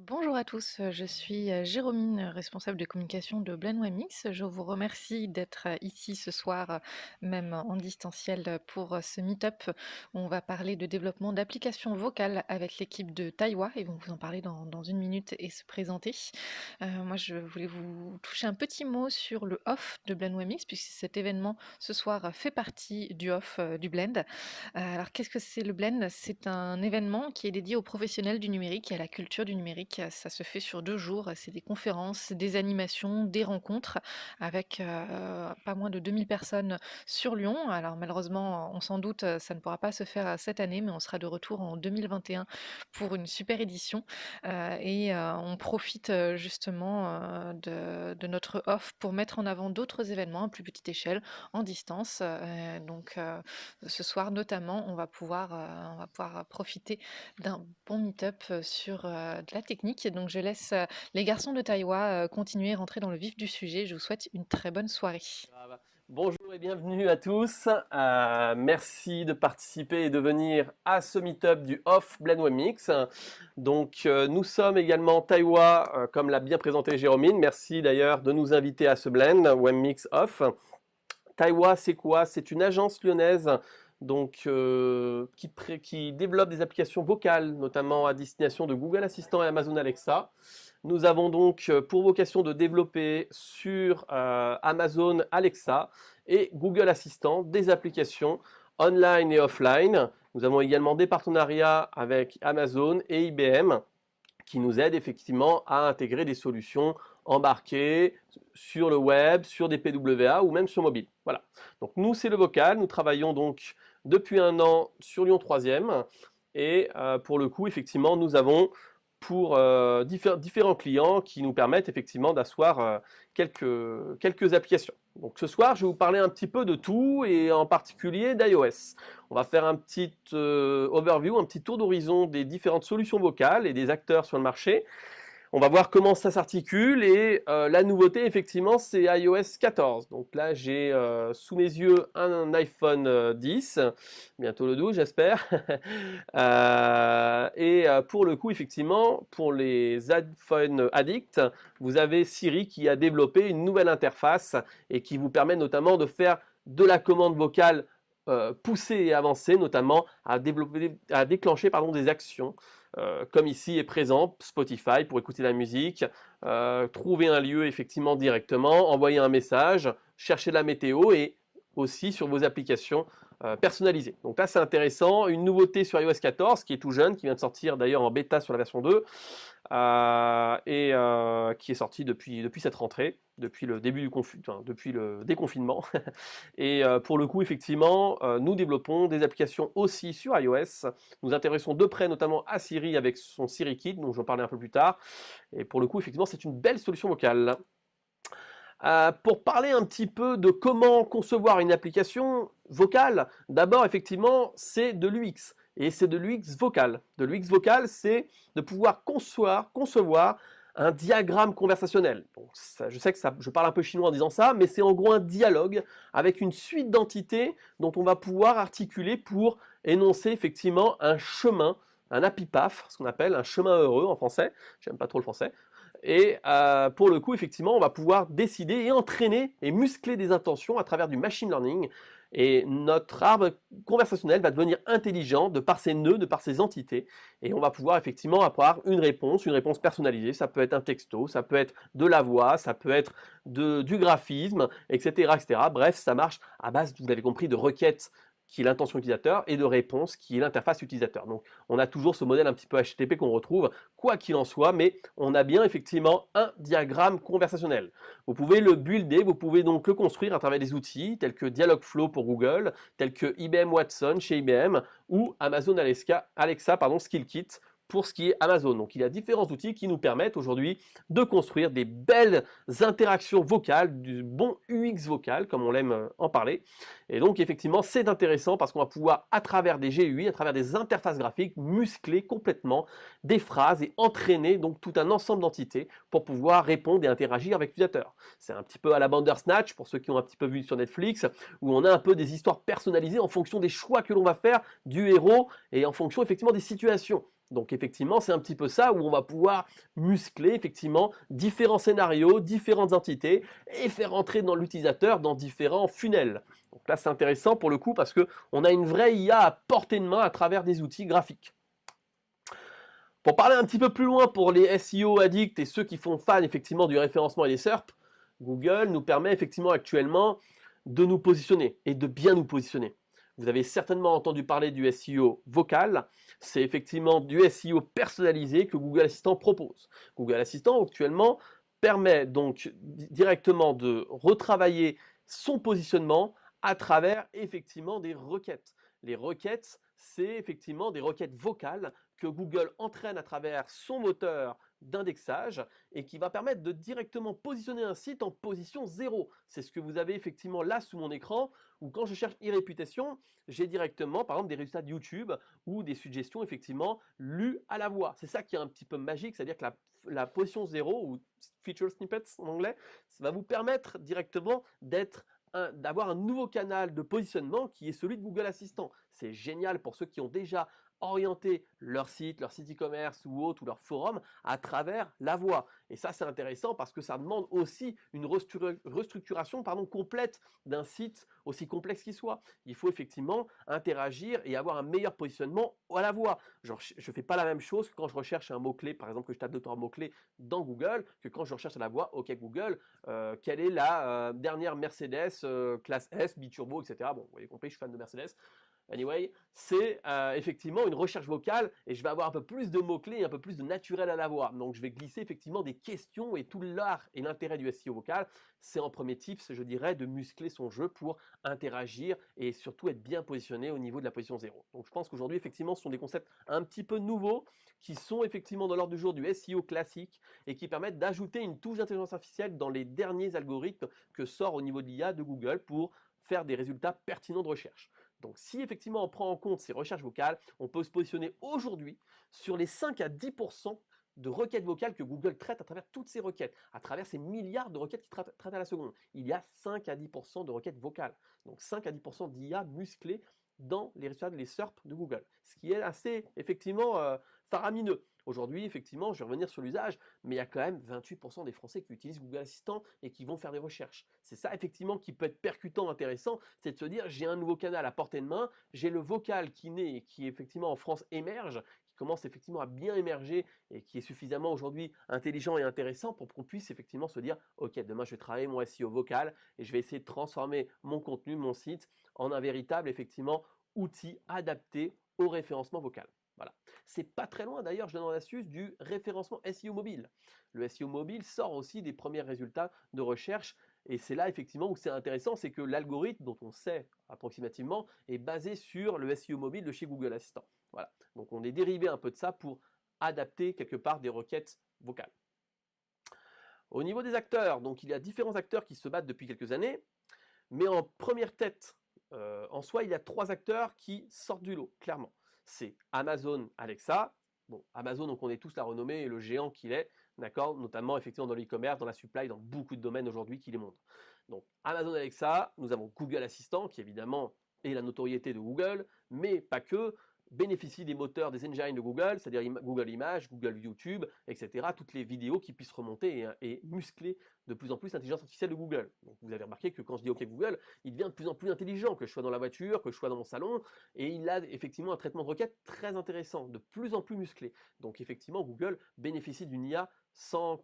Bonjour à tous, je suis Jérômine, responsable de communication de Blend Je vous remercie d'être ici ce soir, même en distanciel, pour ce meet-up où on va parler de développement d'applications vocales avec l'équipe de Taiwa. Ils vont vous en parler dans une minute et se présenter. Moi, je voulais vous toucher un petit mot sur le off de Blend puisque cet événement ce soir fait partie du off du Blend. Alors, qu'est-ce que c'est le Blend? C'est un événement qui est dédié aux professionnels du numérique et à la culture du numérique. Ça se fait sur 2 jours. C'est des conférences, des animations, des rencontres avec pas moins de 2000 personnes sur Lyon. Alors, malheureusement, on s'en doute, ça ne pourra pas se faire cette année, mais on sera de retour en 2021 pour une super édition. On profite justement de notre off pour mettre en avant d'autres événements à plus petite échelle, en distance. Ce soir notamment, on va pouvoir profiter d'un bon meet-up sur de la technique. Donc je laisse les garçons de Taïwa continuer, rentrer dans le vif du sujet. Je vous souhaite une très bonne soirée. Bonjour et bienvenue à tous. Merci de participer et de venir à ce meet-up du Off Blend Webmix. Nous sommes également Taiwa, comme l'a bien présenté Jérôme. Merci d'ailleurs de nous inviter à ce Blend Webmix Off. Taiwa, c'est quoi? C'est une agence lyonnaise qui développe des applications vocales, notamment à destination de Google Assistant et Amazon Alexa. Nous avons donc pour vocation de développer sur Amazon Alexa et Google Assistant des applications online et offline. Nous avons également des partenariats avec Amazon et IBM qui nous aident effectivement à intégrer des solutions embarquées sur le web, sur des PWA ou même sur mobile. Voilà. Donc nous, c'est le vocal. Nous travaillons donc depuis un an sur Lyon 3e. Et pour le coup, effectivement, nous avons pour différents clients qui nous permettent effectivement d'asseoir quelques applications. Donc ce soir, je vais vous parler un petit peu de tout et en particulier d'iOS. On va faire un petit overview, un petit tour d'horizon des différentes solutions vocales et des acteurs sur le marché. On va voir comment ça s'articule et la nouveauté effectivement c'est iOS 14. Donc là j'ai sous mes yeux un iPhone 10, bientôt le 12 j'espère. Pour le coup effectivement pour les iPhone addicts, vous avez Siri qui a développé une nouvelle interface et qui vous permet notamment de faire de la commande vocale poussée et avancée, notamment à déclencher des actions comme ici est présent Spotify pour écouter la musique, trouver un lieu effectivement directement, envoyer un message, chercher la météo et aussi sur vos applications personnalisées. Donc là c'est intéressant, une nouveauté sur iOS 14 qui est tout jeune, qui vient de sortir d'ailleurs en bêta sur la version 2 qui est sorti depuis cette rentrée, depuis le depuis le déconfinement. Et pour le coup, effectivement, nous développons des applications aussi sur iOS. Nous intéressons de près notamment à Siri avec son Siri Kit, dont je vais en parler un peu plus tard. Et pour le coup, effectivement, c'est une belle solution vocale. Pour parler un petit peu de comment concevoir une application vocale, d'abord, effectivement, c'est de l'UX. Et c'est de l'UX vocal. De l'UX vocal, c'est de pouvoir concevoir un diagramme conversationnel. Donc, ça, je sais que je parle un peu chinois en disant ça, mais c'est en gros un dialogue avec une suite d'entités dont on va pouvoir articuler pour énoncer effectivement un chemin, un happy path, ce qu'on appelle un chemin heureux en français. J'aime pas trop le français. Et pour le coup, effectivement, on va pouvoir décider et entraîner et muscler des intentions à travers du machine learning. Et notre arbre conversationnel va devenir intelligent de par ses nœuds, de par ses entités. Et on va pouvoir effectivement avoir une réponse personnalisée. Ça peut être un texto, ça peut être de la voix, ça peut être du graphisme, etc., etc. Bref, ça marche à base, vous l'avez compris, de requêtes qui est l'intention utilisateur, et de réponse, qui est l'interface utilisateur. Donc, on a toujours ce modèle un petit peu HTTP qu'on retrouve, quoi qu'il en soit, mais on a bien effectivement un diagramme conversationnel. Vous pouvez le builder, vous pouvez donc le construire à travers des outils tels que Dialogflow pour Google, tels que IBM Watson chez IBM, ou Amazon Alexa SkillKit pour ce qui est Amazon. Donc il y a différents outils qui nous permettent aujourd'hui de construire des belles interactions vocales, du bon UX vocal, comme on l'aime en parler. Et donc effectivement, c'est intéressant parce qu'on va pouvoir, à travers des GUI, à travers des interfaces graphiques, muscler complètement des phrases et entraîner donc tout un ensemble d'entités pour pouvoir répondre et interagir avec l'utilisateur. C'est un petit peu à la Bandersnatch, pour ceux qui ont un petit peu vu sur Netflix, où on a un peu des histoires personnalisées en fonction des choix que l'on va faire du héros et en fonction effectivement des situations. Donc effectivement, c'est un petit peu ça où on va pouvoir muscler effectivement différents scénarios, différentes entités et faire entrer dans l'utilisateur dans différents funnels. Donc là, c'est intéressant pour le coup parce qu'on a une vraie IA à portée de main à travers des outils graphiques. Pour parler un petit peu plus loin pour les SEO addicts et ceux qui font fan effectivement du référencement et des SERP, Google nous permet effectivement actuellement de nous positionner et de bien nous positionner. Vous avez certainement entendu parler du SEO vocal. C'est effectivement du SEO personnalisé que Google Assistant propose. Google Assistant actuellement permet donc directement de retravailler son positionnement à travers effectivement des requêtes. Les requêtes, c'est effectivement des requêtes vocales que Google entraîne à travers son moteur d'indexage et qui va permettre de directement positionner un site en position 0. C'est ce que vous avez effectivement là sous mon écran où quand je cherche e-réputation, j'ai directement par exemple des résultats de YouTube ou des suggestions effectivement lues à la voix. C'est ça qui est un petit peu magique, c'est-à-dire que la position 0 ou feature snippets en anglais, ça va vous permettre directement d'avoir un nouveau canal de positionnement qui est celui de Google Assistant. C'est génial pour ceux qui ont déjà orienté leur site e-commerce ou autre, ou leur forum à travers la voix. Et ça, c'est intéressant parce que ça demande aussi une restructuration complète d'un site aussi complexe qu'il soit. Il faut effectivement interagir et avoir un meilleur positionnement à la voix. Genre, je ne fais pas la même chose que quand je recherche un mot-clé, par exemple que je tape 2-3 mots-clés dans Google, que quand je recherche à la voix, OK Google, quelle est la dernière Mercedes classe S, biturbo, etc. Bon, vous avez compris, je suis fan de Mercedes. Anyway, c'est effectivement une recherche vocale et je vais avoir un peu plus de mots-clés et un peu plus de naturel à la voix. Donc je vais glisser effectivement des questions et tout l'art et l'intérêt du SEO vocal, c'est en premier tips, je dirais, de muscler son jeu pour interagir et surtout être bien positionné au niveau de la position 0. Donc je pense qu'aujourd'hui, effectivement, ce sont des concepts un petit peu nouveaux qui sont effectivement dans l'ordre du jour du SEO classique et qui permettent d'ajouter une touche d'intelligence artificielle dans les derniers algorithmes que sort au niveau de l'IA de Google pour faire des résultats pertinents de recherche. Donc si effectivement on prend en compte ces recherches vocales, on peut se positionner aujourd'hui sur les 5 à 10% de requêtes vocales que Google traite à travers toutes ces requêtes, à travers ces milliards de requêtes qui traitent à la seconde. Il y a 5 à 10% de requêtes vocales, donc 5 à 10% d'IA musclées dans les résultats des SERP de Google, ce qui est assez effectivement faramineux. Aujourd'hui, effectivement, je vais revenir sur l'usage, mais il y a quand même 28% des Français qui utilisent Google Assistant et qui vont faire des recherches. C'est ça, effectivement, qui peut être percutant, intéressant, c'est de se dire, j'ai un nouveau canal à portée de main, j'ai le vocal qui naît et qui, effectivement, en France émerge, qui commence effectivement à bien émerger et qui est suffisamment aujourd'hui intelligent et intéressant pour qu'on puisse effectivement se dire, ok, demain je vais travailler mon SEO vocal et je vais essayer de transformer mon contenu, mon site, en un véritable, effectivement, outil adapté au référencement vocal. Voilà. C'est pas très loin d'ailleurs, je donne l'astuce du référencement SEO mobile. Le SEO mobile sort aussi des premiers résultats de recherche et c'est là effectivement où c'est intéressant, c'est que l'algorithme dont on sait approximativement est basé sur le SEO mobile de chez Google Assistant. Voilà. Donc on est dérivé un peu de ça pour adapter quelque part des requêtes vocales. Au niveau des acteurs, donc il y a différents acteurs qui se battent depuis quelques années, mais en première tête, en soi, il y a 3 acteurs qui sortent du lot, clairement. C'est Amazon Alexa. Bon, Amazon, on connaît tous la renommée et le géant qu'il est, d'accord, notamment effectivement dans l'e-commerce, dans la supply, dans beaucoup de domaines aujourd'hui qui les montrent. Donc Amazon Alexa, nous avons Google Assistant qui évidemment est la notoriété de Google, mais pas que, bénéficie des moteurs, des engines de Google, c'est-à-dire Google Images, Google YouTube, etc. Toutes les vidéos qui puissent remonter et muscler de plus en plus l'intelligence artificielle de Google. Donc vous avez remarqué que quand je dis OK Google, il devient de plus en plus intelligent, que je sois dans la voiture, que je sois dans mon salon, et il a effectivement un traitement de requête très intéressant, de plus en plus musclé. Donc effectivement, Google bénéficie d'une IA sans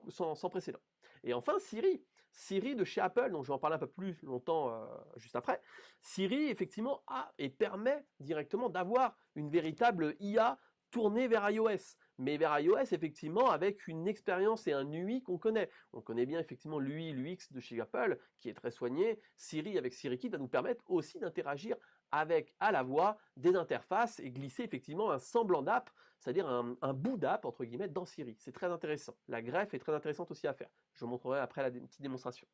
précédent. Et enfin, Siri de chez Apple, dont je vais en parler un peu plus longtemps juste après. Siri, effectivement, a et permet directement d'avoir une véritable IA tournée vers iOS. Mais vers iOS, effectivement, avec une expérience et un UI qu'on connaît. On connaît bien, effectivement, l'UI, l'UX de chez Apple, qui est très soigné. Siri, avec SiriKit, va nous permettre aussi d'interagir avec, à la voix, des interfaces et glisser, effectivement, un semblant d'app, c'est-à-dire un bout d'app, entre guillemets, dans Siri. C'est très intéressant. La greffe est très intéressante aussi à faire. Je vous montrerai après la petite démonstration.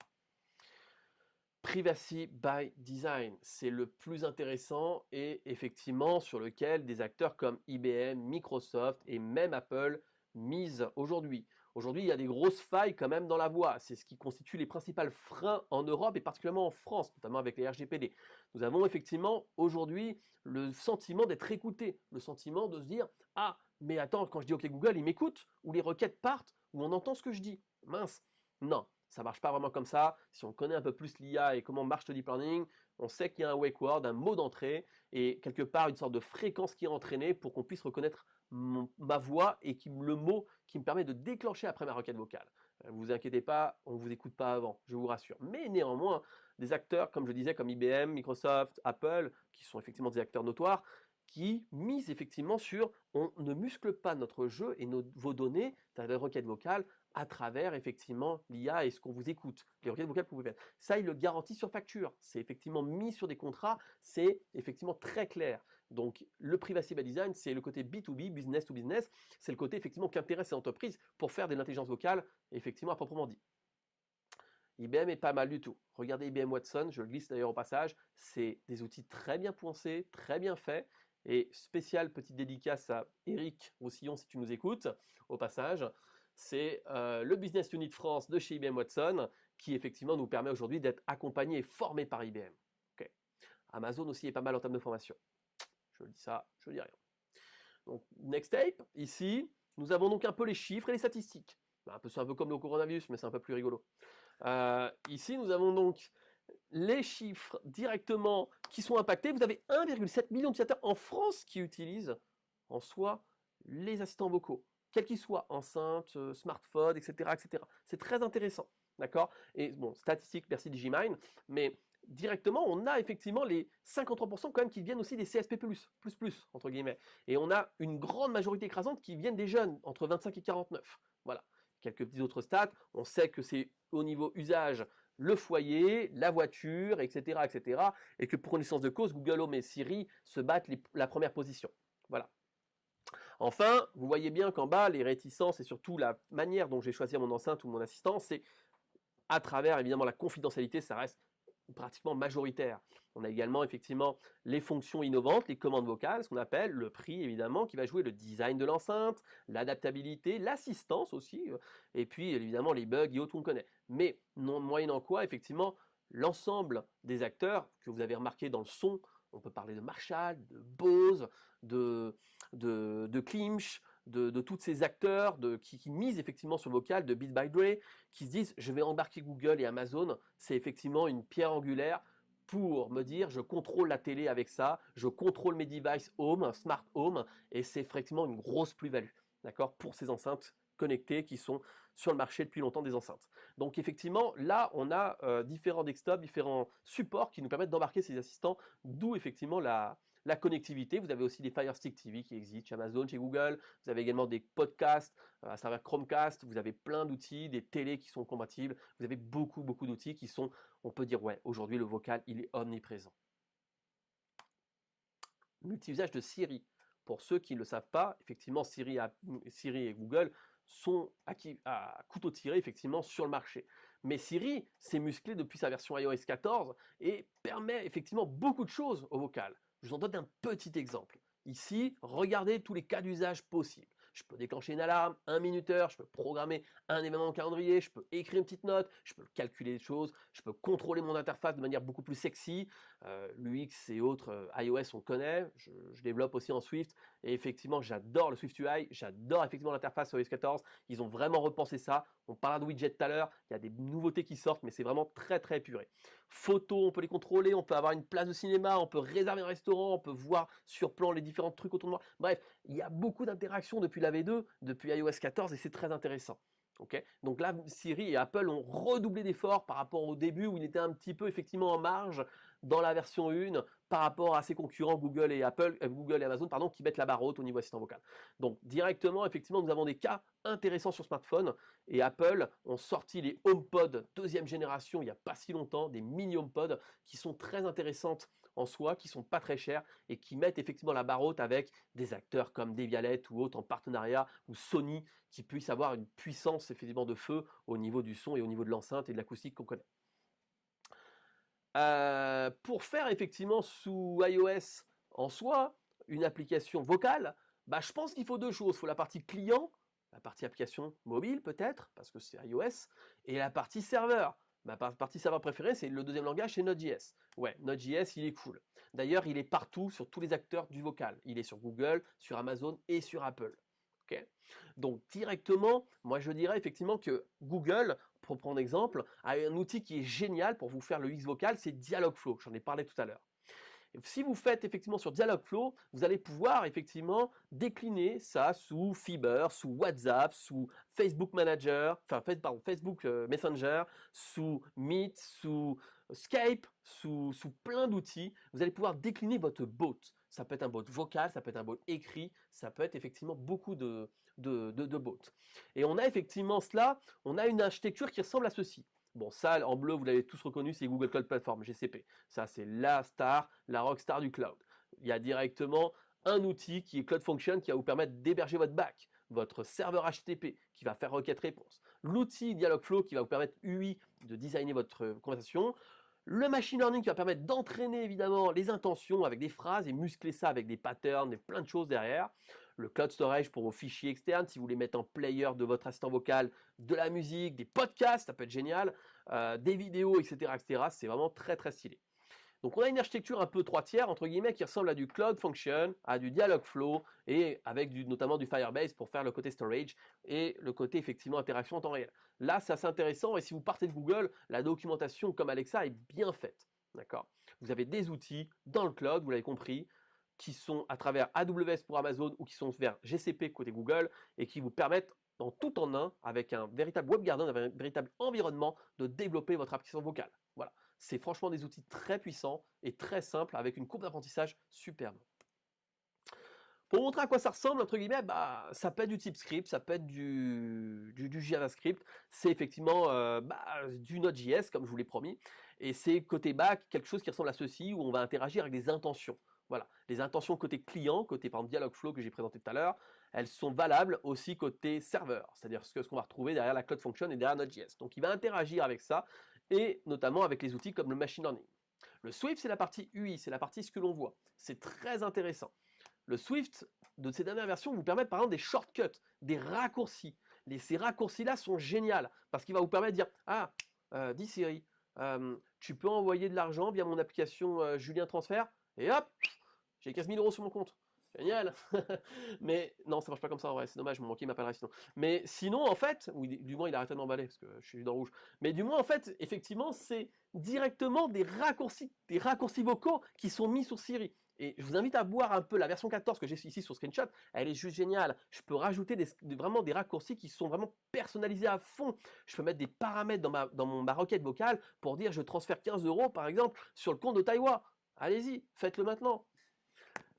Privacy by Design, c'est le plus intéressant et effectivement sur lequel des acteurs comme IBM, Microsoft et même Apple misent aujourd'hui. Aujourd'hui, il y a des grosses failles quand même dans la voie. C'est ce qui constitue les principaux freins en Europe et particulièrement en France, notamment avec les RGPD. Nous avons effectivement aujourd'hui le sentiment d'être écouté, le sentiment de se dire ah, mais attends, quand je dis OK Google, il m'écoute, ou les requêtes partent, ou on entend ce que je dis. Mince, non, ça ne marche pas vraiment comme ça. Si on connaît un peu plus l'IA et comment marche le deep learning, on sait qu'il y a un wake word, un mot d'entrée, et quelque part une sorte de fréquence qui est entraînée pour qu'on puisse reconnaître ma voix et le mot qui me permet de déclencher après ma requête vocale. Ne vous inquiétez pas, on ne vous écoute pas avant, je vous rassure. Mais néanmoins, des acteurs, comme je disais, comme IBM, Microsoft, Apple, qui sont effectivement des acteurs notoires, qui misent effectivement sur on ne muscle pas notre jeu et vos données, la requête vocale, à travers effectivement l'IA et ce qu'on vous écoute, les requêtes vocales que vous pouvez faire. Ça, il le garantit sur facture. C'est effectivement mis sur des contrats, c'est effectivement très clair. Donc, le privacy by design, c'est le côté B2B, business to business, c'est le côté effectivement qui intéresse les entreprises pour faire de l'intelligence vocale, effectivement à proprement dit. IBM est pas mal du tout. Regardez IBM Watson, je le glisse d'ailleurs au passage, c'est des outils très bien pensés, très bien faits. Et spécial petite dédicace à Eric Roussillon si tu nous écoutes au passage. C'est le Business Unit France de chez IBM Watson qui effectivement nous permet aujourd'hui d'être accompagnés et formés par IBM. Okay. Amazon aussi est pas mal en termes de formation. Je dis ça, je dis rien. Donc, next tape, ici, nous avons donc un peu les chiffres et les statistiques. C'est un peu comme le coronavirus, mais c'est un peu plus rigolo. Ici, nous avons donc les chiffres directement qui sont impactés. Vous avez 1,7 million d'utilisateurs en France qui utilisent en soi les assistants vocaux, quels qu'ils soient, enceintes, smartphones, etc., etc. C'est très intéressant, d'accord? Et bon, statistiques, merci Digimind, mais directement, on a effectivement les 53% quand même qui viennent aussi des CSP+, entre guillemets. Et on a une grande majorité écrasante qui viennent des jeunes, entre 25 et 49. Voilà. Quelques petits autres stats. On sait que c'est au niveau usage le foyer, la voiture, etc., etc. Et que pour connaissance de cause, Google Home et Siri se battent la première position. Voilà. Enfin, vous voyez bien qu'en bas, les réticences et surtout la manière dont j'ai choisi mon enceinte ou mon assistant, c'est à travers évidemment la confidentialité, ça reste pratiquement majoritaire. On a également effectivement les fonctions innovantes, les commandes vocales, ce qu'on appelle le prix évidemment, qui va jouer le design de l'enceinte, l'adaptabilité, l'assistance aussi, et puis évidemment les bugs et autres qu'on connaît. Mais moyennant quoi, effectivement, l'ensemble des acteurs que vous avez remarqué dans le son, on peut parler de Marshall, de Bose, de Klimsch, de tous ces acteurs qui misent effectivement sur le vocal, de Beats by Dre, qui se disent je vais embarquer Google et Amazon, c'est effectivement une pierre angulaire pour me dire je contrôle la télé avec ça, je contrôle mes devices home, smart home, et c'est effectivement une grosse plus-value, d'accord, pour ces enceintes connectées qui sont sur le marché depuis longtemps des enceintes. Donc effectivement, là, on a différents desktops, différents supports qui nous permettent d'embarquer ces assistants, d'où effectivement la connectivité. Vous avez aussi des Fire Stick TV qui existent chez Amazon, chez Google. Vous avez également des podcasts à travers Chromecast. Vous avez plein d'outils, des télés qui sont compatibles. Vous avez beaucoup, beaucoup d'outils qui sont, on peut dire, ouais, aujourd'hui, le vocal, il est omniprésent. Multi-usage de Siri. Pour ceux qui ne le savent pas, effectivement, Siri et Google sont à couteau tiré effectivement sur le marché. Mais Siri s'est musclé depuis sa version iOS 14 et permet effectivement beaucoup de choses au vocal. Je vous en donne un petit exemple. Ici, regardez tous les cas d'usage possibles. Je peux déclencher une alarme, un minuteur, je peux programmer un événement au calendrier, je peux écrire une petite note, je peux calculer des choses, je peux contrôler mon interface de manière beaucoup plus sexy. L'UX et autres iOS, on connaît. Je développe aussi en Swift. Et effectivement, j'adore le Swift UI, j'adore effectivement l'interface iOS 14. Ils ont vraiment repensé ça. On parlera de widget tout à l'heure. Il y a des nouveautés qui sortent, mais c'est vraiment très très épuré. Photos, on peut les contrôler, on peut avoir une place de cinéma, on peut réserver un restaurant, on peut voir sur plan les différents trucs autour de moi. Bref, il y a beaucoup d'interactions depuis la V2, depuis iOS 14 et c'est très intéressant. Okay, donc là, Siri et Apple ont redoublé d'efforts par rapport au début où il était un petit peu effectivement en marge dans la version 1 par rapport à ses concurrents Google et Amazon qui mettent la barre haute au niveau assistant vocal. Donc directement, effectivement, nous avons des cas intéressants sur smartphone et Apple ont sorti les HomePod deuxième génération il n'y a pas si longtemps, des mini HomePod qui sont très intéressantes en soi, qui sont pas très chères et qui mettent effectivement la barre haute avec des acteurs comme Devialet ou autres en partenariat ou Sony qui puissent avoir une puissance effectivement de feu au niveau du son et au niveau de l'enceinte et de l'acoustique qu'on connaît. Pour faire effectivement sous iOS en soi une application vocale, je pense qu'il faut deux choses. Il faut la partie client, la partie application mobile peut-être, parce que c'est iOS, et la partie serveur. Ma partie serveur préférée, c'est le deuxième langage, c'est Node.js. Ouais, Node.js, il est cool. D'ailleurs, il est partout sur tous les acteurs du vocal. Il est sur Google, sur Amazon et sur Apple. Ok. Donc directement, moi je dirais effectivement que Google, pour prendre exemple, a un outil qui est génial pour vous faire le X vocal, c'est Dialogflow. J'en ai parlé tout à l'heure. Si vous faites effectivement sur Dialogflow, vous allez pouvoir effectivement décliner ça sous Fiber, sous WhatsApp, sous Facebook Manager, enfin pardon, Facebook Messenger, sous Meet, sous Skype, sous plein d'outils. Vous allez pouvoir décliner votre bot. Ça peut être un bot vocal, ça peut être un bot écrit, ça peut être effectivement beaucoup de bots. Et on a effectivement cela, on a une architecture qui ressemble à ceci. Bon, ça, en bleu, vous l'avez tous reconnu, c'est Google Cloud Platform, GCP. Ça, c'est la star, la rockstar du cloud. Il y a directement un outil qui est Cloud Function qui va vous permettre d'héberger votre back, votre serveur HTTP qui va faire requête-réponse. L'outil Dialogflow qui va vous permettre UI de designer votre conversation. Le machine learning qui va permettre d'entraîner évidemment les intentions avec des phrases et muscler ça avec des patterns et plein de choses derrière. Le cloud storage pour vos fichiers externes, si vous voulez mettre en player de votre assistant vocal de la musique, des podcasts, ça peut être génial, des vidéos, etc., etc. C'est vraiment très très stylé. Donc on a une architecture un peu 3 tiers, entre guillemets, qui ressemble à du Cloud Function, à du Dialogflow, et avec notamment du Firebase pour faire le côté storage et le côté effectivement interaction en temps réel. Là, c'est assez intéressant, et si vous partez de Google, la documentation comme Alexa est bien faite. D'accord. Vous avez des outils dans le cloud, vous l'avez compris, qui sont à travers AWS pour Amazon ou qui sont vers GCP côté Google et qui vous permettent en tout en un, avec un véritable web garden, un véritable environnement, de développer votre application vocale. Voilà. C'est franchement des outils très puissants et très simples avec une courbe d'apprentissage superbe. Pour montrer à quoi ça ressemble, entre guillemets, bah, ça peut être du TypeScript, ça peut être du JavaScript, c'est effectivement du Node.js, comme je vous l'ai promis, et c'est côté back, quelque chose qui ressemble à ceci, où on va interagir avec des intentions. Voilà, les intentions côté client, côté par exemple Dialogflow que j'ai présenté tout à l'heure, elles sont valables aussi côté serveur, c'est-à-dire ce qu'on va retrouver derrière la Cloud Function et derrière Node.js. Donc il va interagir avec ça, et notamment avec les outils comme le machine learning. Le Swift, c'est la partie UI, c'est la partie ce que l'on voit. C'est très intéressant. Le Swift de ces dernières versions vous permet par exemple des shortcuts, des raccourcis. Ces raccourcis-là sont géniaux parce qu'il va vous permettre de dire ah, dis Siri, tu peux envoyer de l'argent via mon application Julien Transfert et hop, j'ai 15 000 € sur mon compte. Génial. Mais non, ça marche pas comme ça en vrai, c'est dommage, mon banquier m'appellerait sinon. Mais sinon, en fait, ou du moins il arrête de m'emballer parce que je suis dans le rouge. Mais du moins, en fait, effectivement, c'est directement des raccourcis vocaux qui sont mis sur Siri. Et je vous invite à voir un peu la version 14 que j'ai ici sur Screenshot, elle est juste géniale. Je peux rajouter vraiment des raccourcis qui sont vraiment personnalisés à fond. Je peux mettre des paramètres dans ma requête vocale pour dire je transfère 15 € par exemple sur le compte de Taïwan. Allez-y, faites-le maintenant.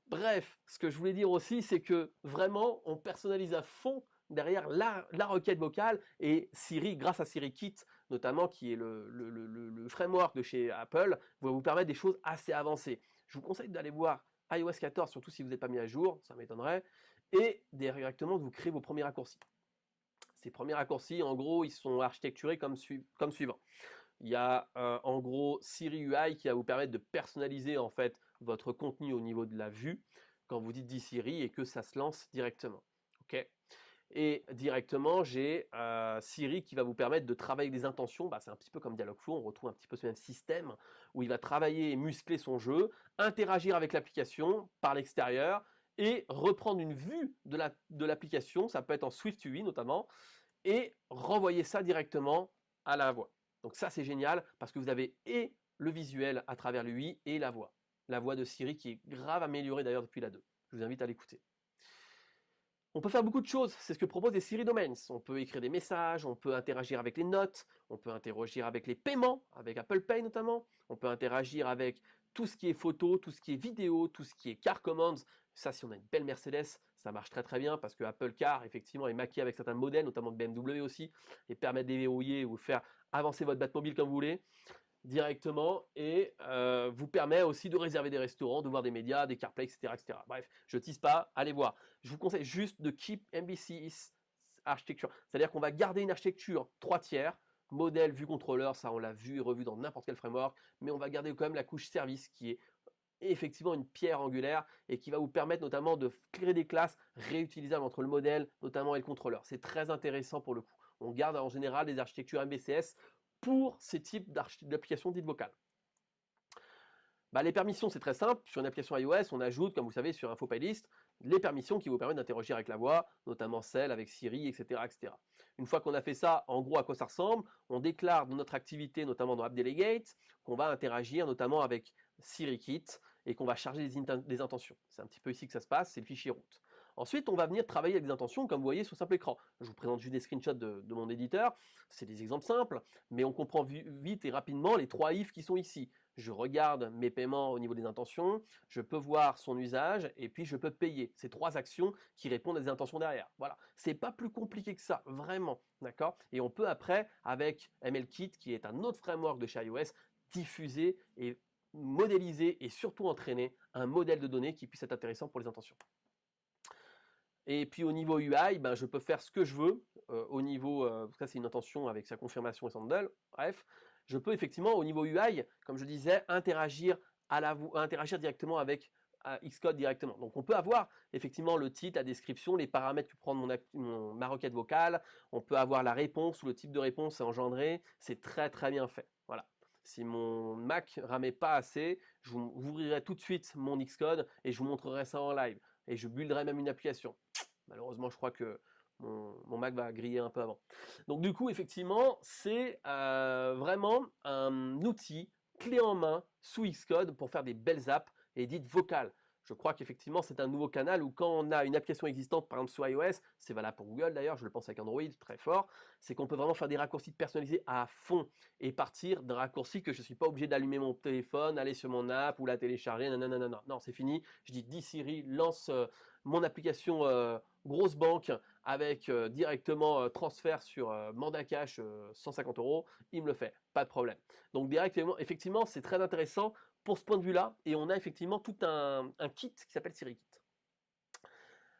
Bref, ce que je voulais dire aussi, c'est que vraiment, on personnalise à fond derrière la requête vocale et Siri, grâce à SiriKit notamment, qui est le framework de chez Apple, va vous permettre des choses assez avancées. Je vous conseille d'aller voir iOS 14, surtout si vous n'êtes pas mis à jour, ça m'étonnerait, et directement de vous créer vos premiers raccourcis. Ces premiers raccourcis, en gros, ils sont architecturés comme suivant. Il y a en gros Siri UI qui va vous permettre de personnaliser en fait votre contenu au niveau de la vue quand vous dites Siri et que ça se lance directement. Ok. Et directement, j'ai Siri qui va vous permettre de travailler avec des intentions. Bah, c'est un petit peu comme Dialogflow, on retrouve un petit peu ce même système où il va travailler et muscler son jeu, interagir avec l'application par l'extérieur et reprendre une vue de l'application, ça peut être en Swift UI notamment, et renvoyer ça directement à la voix. Donc ça c'est génial parce que vous avez et le visuel à travers l'UI et la voix. La voix de Siri qui est grave améliorée d'ailleurs depuis la 2. Je vous invite à l'écouter. On peut faire beaucoup de choses, c'est ce que proposent les Siri Domains. On peut écrire des messages, on peut interagir avec les notes, on peut interagir avec les paiements, avec Apple Pay notamment, on peut interagir avec tout ce qui est photo, tout ce qui est vidéo, tout ce qui est car commands. Ça, si on a une belle Mercedes, ça marche très très bien parce que Apple Car, effectivement, est maquillé avec certains modèles, notamment de BMW aussi, et permet de déverrouiller ou faire avancer votre Batmobile comme vous voulez directement et vous permet aussi de réserver des restaurants, de voir des médias, des CarPlay, etc., etc. Bref, je tease pas, allez voir. Je vous conseille juste de keep MVC architecture. C'est-à-dire qu'on va garder une architecture 3 tiers, modèle, vue, contrôleur, ça on l'a vu et revu dans n'importe quel framework, mais on va garder quand même la couche service qui est effectivement une pierre angulaire et qui va vous permettre notamment de créer des classes réutilisables entre le modèle notamment et le contrôleur. C'est très intéressant pour le coup. On garde en général des architectures MVCS pour ces types d'applications dites vocales. Bah, les permissions, c'est très simple. Sur une application iOS, on ajoute, comme vous savez, sur InfoPaylist, les permissions qui vous permettent d'interagir avec la voix, notamment celle avec Siri, etc., etc. Une fois qu'on a fait ça, en gros, à quoi ça ressemble? On déclare dans notre activité, notamment dans AppDelegate, qu'on va interagir notamment avec SiriKit et qu'on va charger des intentions. C'est un petit peu ici que ça se passe, c'est le fichier route. Ensuite, on va venir travailler avec des intentions, comme vous voyez sur simple écran. Je vous présente juste des screenshots de mon éditeur. C'est des exemples simples, mais on comprend vite et rapidement les 3 ifs qui sont ici. Je regarde mes paiements au niveau des intentions, je peux voir son usage et puis je peux payer. C'est 3 actions qui répondent à des intentions derrière. Voilà, c'est pas plus compliqué que ça, vraiment, d'accord? Et on peut après, avec MLKit, qui est un autre framework de chez iOS, diffuser et modéliser et surtout entraîner un modèle de données qui puisse être intéressant pour les intentions. Et puis au niveau UI, ben, je peux faire ce que je veux. Au niveau, ça c'est une intention avec sa confirmation et son handle. Bref, je peux effectivement au niveau UI, comme je disais, interagir directement avec Xcode directement. Donc on peut avoir effectivement le titre, la description, les paramètres que prend ma requête vocale. On peut avoir la réponse ou le type de réponse à engendrer. C'est très très bien fait. Voilà. Si mon Mac ramait pas assez, je vous ouvrirai tout de suite mon Xcode et je vous montrerai ça en live. Et je builderai même une application. Malheureusement, je crois que mon Mac va griller un peu avant. Donc du coup, effectivement, c'est vraiment un outil clé en main sous Xcode pour faire des belles apps et dites vocales. Je crois qu'effectivement, c'est un nouveau canal où quand on a une application existante, par exemple sur iOS, c'est valable pour Google d'ailleurs, je le pense avec Android, très fort, c'est qu'on peut vraiment faire des raccourcis personnalisés à fond et partir d'un raccourci que je ne suis pas obligé d'allumer mon téléphone, aller sur mon app ou la télécharger, non, non, c'est fini. Je dis Siri, lance mon application grosse banque avec directement transfert sur mandat cash 150 euros, il me le fait, pas de problème. Donc directement, effectivement, c'est très intéressant pour ce point de vue-là, et on a effectivement tout un kit qui s'appelle SiriKit.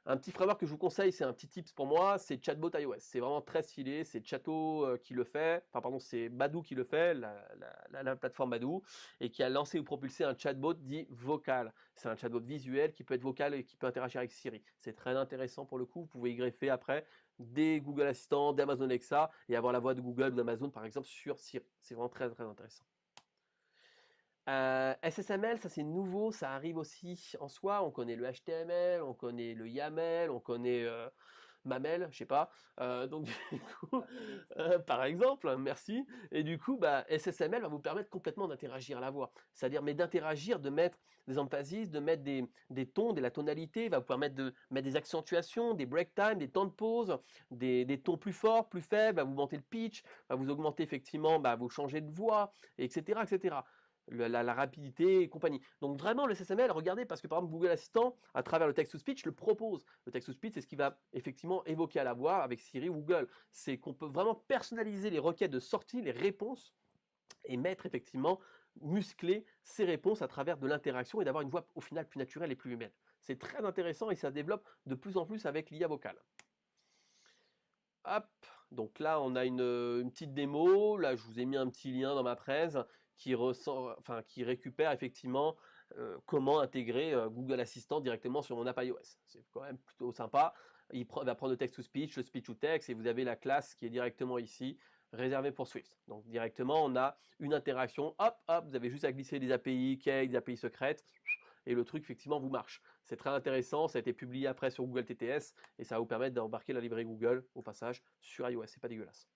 Un petit framework que je vous conseille, c'est un petit tips pour moi, c'est Chatbot iOS. C'est vraiment très stylé, c'est Chato qui le fait, enfin pardon, c'est Badoo qui le fait, la plateforme Badoo, et qui a lancé ou propulsé un chatbot dit vocal. C'est un chatbot visuel qui peut être vocal et qui peut interagir avec Siri. C'est très intéressant pour le coup, vous pouvez y greffer après des Google Assistants, d'Amazon Alexa, et avoir la voix de Google ou d'Amazon par exemple sur Siri. C'est vraiment très très intéressant. SSML, ça c'est nouveau, ça arrive aussi en soi. On connaît le HTML, on connaît le YAML, on connaît Mamel, je sais pas. Donc du coup, par exemple, merci. Et du coup, bah, SSML va vous permettre complètement d'interagir à la voix. C'est-à-dire, mais d'interagir, de mettre des emphasis, de mettre des tons, de la tonalité, va vous permettre de mettre des accentuations, des break time, des temps de pause, des tons plus forts, plus faibles, va vous monter le pitch, va vous augmenter effectivement, bah, vous changer de voix, etc., etc. La rapidité et compagnie. Donc vraiment le SSML, regardez, parce que par exemple Google Assistant, à travers le text-to-speech, le propose. Le text-to-speech, c'est ce qui va effectivement évoquer à la voix avec Siri ou Google. C'est qu'on peut vraiment personnaliser les requêtes de sortie, les réponses, et mettre effectivement, muscler ces réponses à travers de l'interaction et d'avoir une voix au final plus naturelle et plus humaine. C'est très intéressant et ça se développe de plus en plus avec l'IA vocale. Hop, donc là on a une petite démo, là je vous ai mis un petit lien dans ma presse qui récupère effectivement comment intégrer Google Assistant directement sur mon app iOS. C'est quand même plutôt sympa. Va prendre le text-to-speech, le speech-to-text, et vous avez la classe qui est directement ici, réservée pour Swift. Donc directement on a une interaction, hop, hop, vous avez juste à glisser des API, key, des API secrètes, et le truc effectivement vous marche. C'est très intéressant, ça a été publié après sur Google TTS, et ça va vous permettre d'embarquer la librairie Google au passage sur iOS, c'est pas dégueulasse.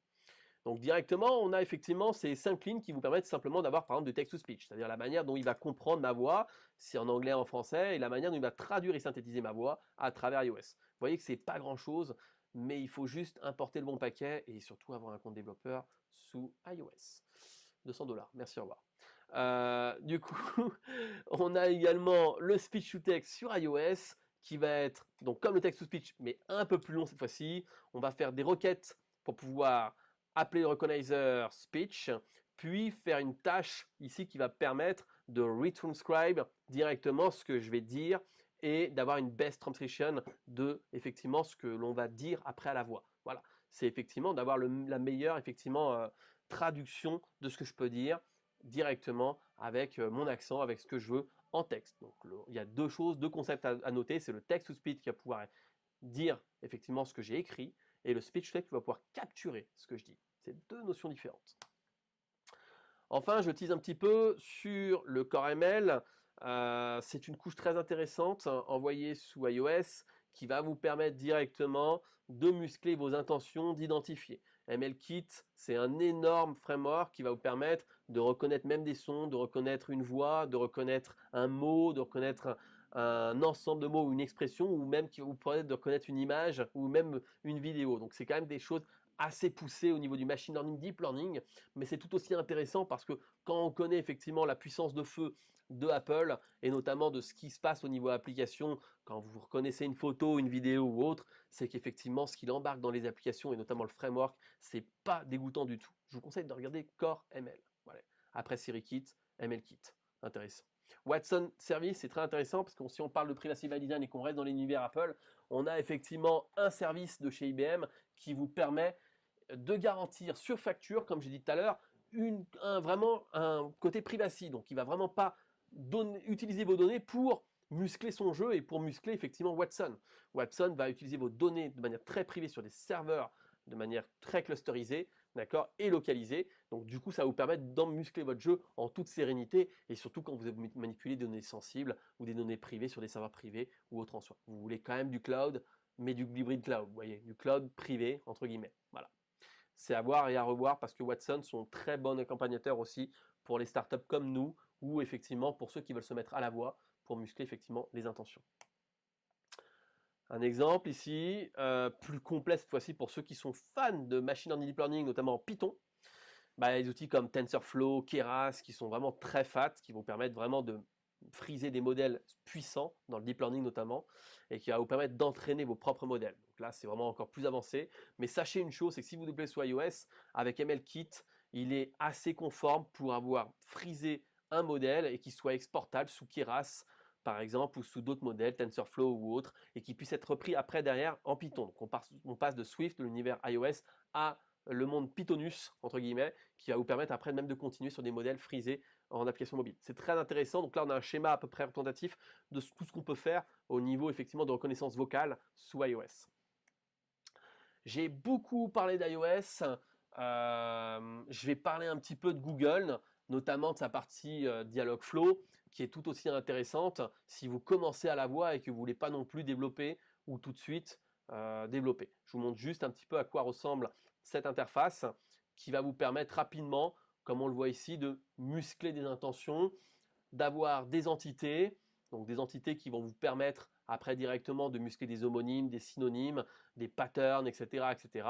Donc directement, on a effectivement ces 5 lignes qui vous permettent simplement d'avoir par exemple de text-to-speech, c'est-à-dire la manière dont il va comprendre ma voix, si en anglais, en français, et la manière dont il va traduire et synthétiser ma voix à travers iOS. Vous voyez que c'est pas grand-chose, mais il faut juste importer le bon paquet et surtout avoir un compte développeur sous iOS. 200 $, merci, au revoir. Du coup, on a également le speech to text sur iOS qui va être donc comme le text to speech mais un peu plus long cette fois-ci. On va faire des requêtes pour pouvoir appeler le recognizer speech, puis faire une tâche ici qui va permettre de retranscribe directement ce que je vais dire et d'avoir une best transcription de effectivement ce que l'on va dire après à la voix. Voilà, c'est effectivement d'avoir la meilleure effectivement traduction de ce que je peux dire directement avec mon accent, avec ce que je veux en texte. Donc il y a deux choses, deux concepts à noter, c'est le text-to-speech qui va pouvoir dire effectivement ce que j'ai écrit et le speech-to-text qui va pouvoir capturer ce que je dis. C'est deux notions différentes. Enfin, je tease un petit peu sur le Core ML. C'est une couche très intéressante envoyée sous iOS qui va vous permettre directement de muscler vos intentions, d'identifier. MLKit, c'est un énorme framework qui va vous permettre de reconnaître même des sons, de reconnaître une voix, de reconnaître un mot, de reconnaître un ensemble de mots ou une expression, ou même qui va vous permettre de reconnaître une image ou même une vidéo. Donc c'est quand même des choses assez poussées au niveau du machine learning, deep learning, mais c'est tout aussi intéressant parce que quand on connaît effectivement la puissance de feu de Apple et notamment de ce qui se passe au niveau application, quand vous reconnaissez une photo, une vidéo ou autre, c'est qu'effectivement ce qu'il embarque dans les applications et notamment le framework, c'est pas dégoûtant du tout. Je vous conseille de regarder Core ML. Voilà. Après SiriKit, MLKit. Intéressant. Watson Service, c'est très intéressant parce que si on parle de privacy by design et qu'on reste dans l'univers Apple, on a effectivement un service de chez IBM qui vous permet de garantir sur facture, comme j'ai dit tout à l'heure, vraiment un côté privacy. Donc, il ne va vraiment pas utiliser vos données pour muscler son jeu et pour muscler effectivement Watson. Watson va utiliser vos données de manière très privée sur des serveurs de manière très clusterisée, d'accord, et localisée. Donc du coup, ça va vous permettre d'en muscler votre jeu en toute sérénité et surtout quand vous manipulez des données sensibles ou des données privées sur des serveurs privés ou autre en soi. Vous voulez quand même du cloud, mais du hybride cloud, vous voyez, du cloud privé entre guillemets. Voilà. C'est à voir et à revoir parce que Watson sont très bons accompagnateurs aussi pour les startups comme nous ou effectivement pour ceux qui veulent se mettre à la voie pour muscler effectivement les intentions. Un exemple ici, plus complet cette fois-ci pour ceux qui sont fans de machine learning deep learning, notamment en Python. Bah, des outils comme TensorFlow, Keras, qui sont vraiment très fat, qui vont permettre vraiment de friser des modèles puissants, dans le deep learning notamment, et qui va vous permettre d'entraîner vos propres modèles. Donc là, c'est vraiment encore plus avancé. Mais sachez une chose, c'est que si vous développez sur iOS, avec MLKit, il est assez conforme pour avoir frisé un modèle et qu'il soit exportable sous Keras, par exemple, ou sous d'autres modèles, TensorFlow ou autres, et qui puisse être repris après derrière en Python. Donc on passe de Swift, de l'univers iOS, à le monde Pythonus, entre guillemets, qui va vous permettre après même de continuer sur des modèles frisés en application mobile. C'est très intéressant. Donc là, on a un schéma à peu près représentatif de tout ce qu'on peut faire au niveau effectivement de reconnaissance vocale sous iOS. J'ai beaucoup parlé d'iOS. Je vais parler un petit peu de Google, notamment de sa partie Dialogflow, qui est tout aussi intéressante si vous commencez à la voir et que vous ne voulez pas non plus développer ou tout de suite développer. Je vous montre juste un petit peu à quoi ressemble cette interface qui va vous permettre rapidement, comme on le voit ici, de muscler des intentions, d'avoir des entités, donc des entités qui vont vous permettre après directement de muscler des homonymes, des synonymes, des patterns, etc., etc.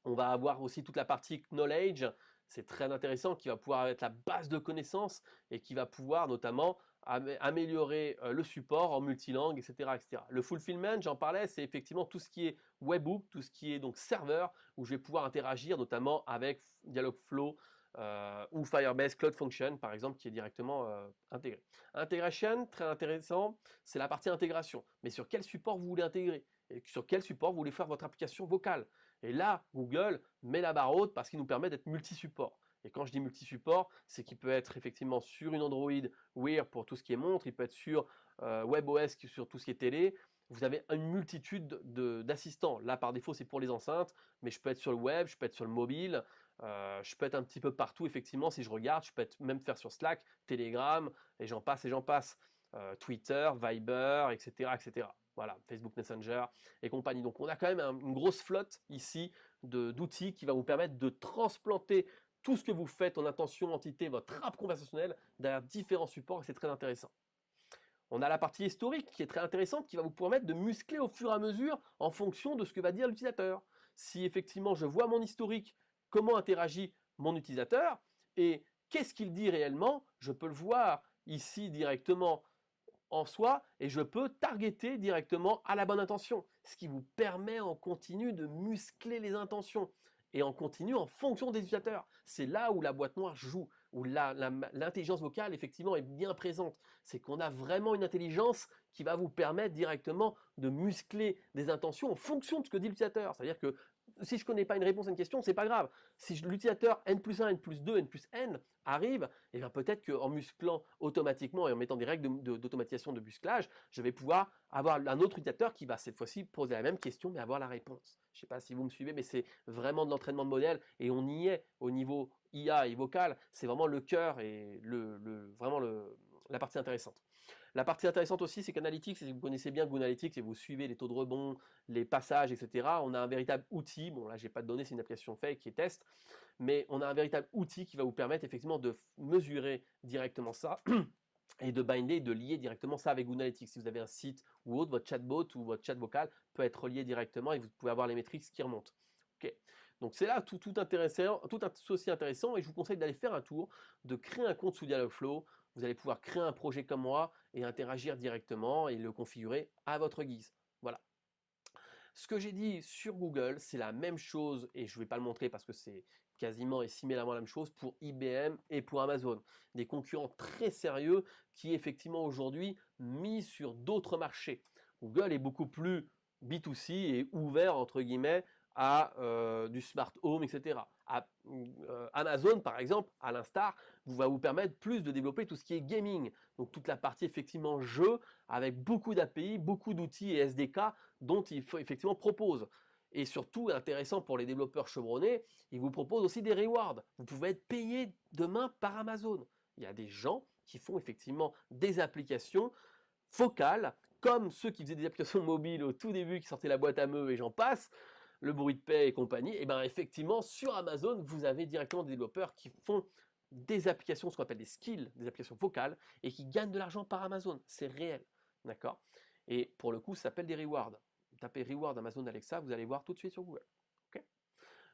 On va avoir aussi toute la partie knowledge, c'est très intéressant, qui va pouvoir être la base de connaissances et qui va pouvoir notamment améliorer le support en multilangue, etc., etc. Le fulfillment, j'en parlais, c'est effectivement tout ce qui est webhook, tout ce qui est donc serveur, où je vais pouvoir interagir notamment avec Dialogflow ou Firebase Cloud Function, par exemple, qui est directement intégré. Intégration, très intéressant, c'est la partie intégration. Mais sur quel support vous voulez intégrer? Et sur quel support vous voulez faire votre application vocale? Et là, Google met la barre haute parce qu'il nous permet d'être multi-support. Et quand je dis multi-support, c'est qu'il peut être effectivement sur une Android Wear pour tout ce qui est montre, il peut être sur WebOS sur tout ce qui est télé. Vous avez une multitude d'assistants. Là, par défaut, c'est pour les enceintes, mais je peux être sur le web, je peux être sur le mobile, je peux être un petit peu partout, effectivement, si je regarde, je peux être même faire sur Slack, Telegram, et j'en passe et j'en passe. Twitter, Viber, etc., etc. Voilà, Facebook Messenger et compagnie. Donc on a quand même une grosse flotte ici d'outils qui va vous permettre de transplanter tout ce que vous faites en intention, entité, votre app conversationnelle derrière différents supports et c'est très intéressant. On a la partie historique qui est très intéressante, qui va vous permettre de muscler au fur et à mesure en fonction de ce que va dire l'utilisateur. Si effectivement je vois mon historique, comment interagit mon utilisateur et qu'est-ce qu'il dit réellement, je peux le voir ici directement en soi et je peux targeter directement à la bonne intention, ce qui vous permet en continu de muscler les intentions et en continu en fonction des utilisateurs. C'est là où la boîte noire joue, où l'intelligence vocale effectivement est bien présente. C'est qu'on a vraiment une intelligence qui va vous permettre directement de muscler des intentions en fonction de ce que dit l'utilisateur. C'est-à-dire que si je connais pas une réponse à une question, c'est pas grave. Si l'utilisateur N+1, N+2, N+N arrive, et bien peut-être qu'en musclant automatiquement et en mettant des règles d'automatisation de musclage, je vais pouvoir avoir un autre utilisateur qui va cette fois-ci poser la même question mais avoir la réponse. Je ne sais pas si vous me suivez, mais c'est vraiment de l'entraînement de modèle et on y est au niveau IA et vocal. C'est vraiment le cœur et vraiment la partie intéressante. La partie intéressante aussi, c'est qu'Analytics, si vous connaissez bien Google Analytics et vous suivez les taux de rebond, les passages, etc., on a un véritable outil. Bon, là, j'ai pas de données, c'est une application fake qui est test, mais on a un véritable outil qui va vous permettre effectivement de mesurer directement ça et de binder, de lier directement ça avec Google Analytics. Si vous avez un site ou autre, votre chatbot ou votre chat vocal peut être relié directement et vous pouvez avoir les métriques qui remontent. Ok. Donc c'est là tout intéressant, tout aussi intéressant et je vous conseille d'aller faire un tour, de créer un compte sous Dialogflow. Vous allez pouvoir créer un projet comme moi et interagir directement et le configurer à votre guise. Voilà. Ce que j'ai dit sur Google, c'est la même chose, et je ne vais pas le montrer parce que c'est quasiment et similairement la même chose pour IBM et pour Amazon. Des concurrents très sérieux qui effectivement aujourd'hui mis sur d'autres marchés. Google est beaucoup plus B2C et ouvert entre guillemets à du smart home, etc. Amazon, par exemple, à l'instar, va vous permettre plus de développer tout ce qui est gaming. Donc toute la partie effectivement jeu avec beaucoup d'API, beaucoup d'outils et SDK dont il faut effectivement propose. Et surtout, intéressant pour les développeurs chevronnés, ils vous proposent aussi des rewards. Vous pouvez être payé demain par Amazon. Il y a des gens qui font effectivement des applications vocales, comme ceux qui faisaient des applications mobiles au tout début, qui sortaient la boîte à meux et j'en passe, le bruit de paix et compagnie. Et bien effectivement, sur Amazon, vous avez directement des développeurs qui font des applications, ce qu'on appelle des skills, des applications vocales, et qui gagnent de l'argent par Amazon. C'est réel. D'accord. Et pour le coup, ça s'appelle des rewards. Tapez reward Amazon Alexa, vous allez voir tout de suite sur Google. Okay.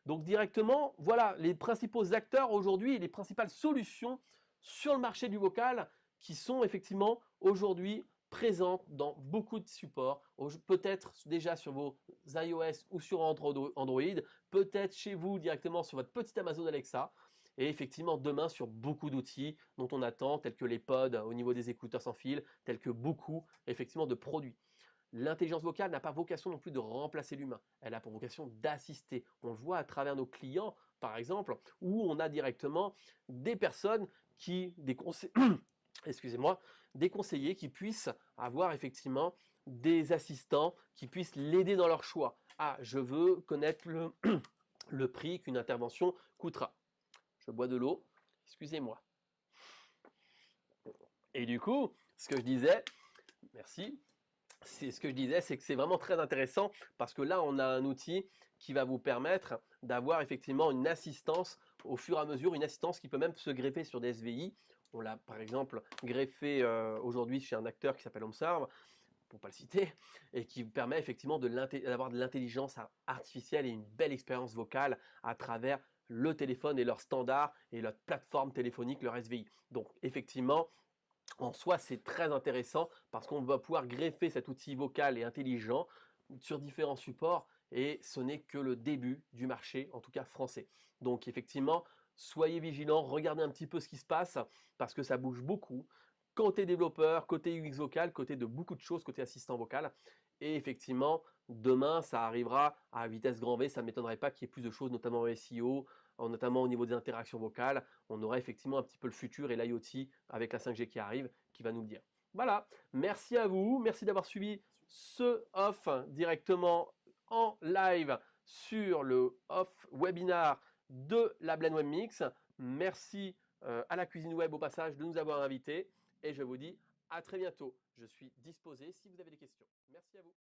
Donc directement, voilà les principaux acteurs aujourd'hui et les principales solutions sur le marché du vocal qui sont effectivement aujourd'hui présentes dans beaucoup de supports, peut-être déjà sur vos iOS ou sur Android, peut-être chez vous directement sur votre petit Amazon Alexa, et effectivement demain sur beaucoup d'outils dont on attend, tels que les pods au niveau des écouteurs sans fil, tels que beaucoup effectivement de produits. L'intelligence vocale n'a pas vocation non plus de remplacer l'humain, elle a pour vocation d'assister. On le voit à travers nos clients, par exemple, où on a directement des personnes excusez-moi, des conseillers qui puissent avoir effectivement des assistants qui puissent l'aider dans leur choix. Ah, je veux connaître le prix qu'une intervention coûtera. Je bois de l'eau, excusez-moi. Et du coup, ce que je disais, merci, ce que je disais, c'est que c'est vraiment très intéressant parce que là, on a un outil qui va vous permettre d'avoir effectivement une assistance au fur et à mesure, une assistance qui peut même se greffer sur des SVI. On l'a par exemple greffé aujourd'hui chez un acteur qui s'appelle Omserve, pour ne pas le citer, et qui permet effectivement d'avoir de l'intelligence artificielle et une belle expérience vocale à travers le téléphone et leur standard et leur plateforme téléphonique, leur SVI. Donc effectivement, en soi, c'est très intéressant parce qu'on va pouvoir greffer cet outil vocal et intelligent sur différents supports et ce n'est que le début du marché, en tout cas français. Donc effectivement, soyez vigilants, regardez un petit peu ce qui se passe parce que ça bouge beaucoup. Côté développeur, côté UX vocal, côté de beaucoup de choses, côté assistant vocal. Et effectivement, demain, ça arrivera à vitesse grand V. Ça ne m'étonnerait pas qu'il y ait plus de choses, notamment en SEO, notamment au niveau des interactions vocales. On aura effectivement un petit peu le futur et l'IoT avec la 5G qui arrive, qui va nous le dire. Voilà, merci à vous. Merci d'avoir suivi ce off directement en live sur le off webinar de la Blend Web Mix. Merci à la Cuisine Web au passage de nous avoir invités et je vous dis à très bientôt. Je suis disposé si vous avez des questions. Merci à vous.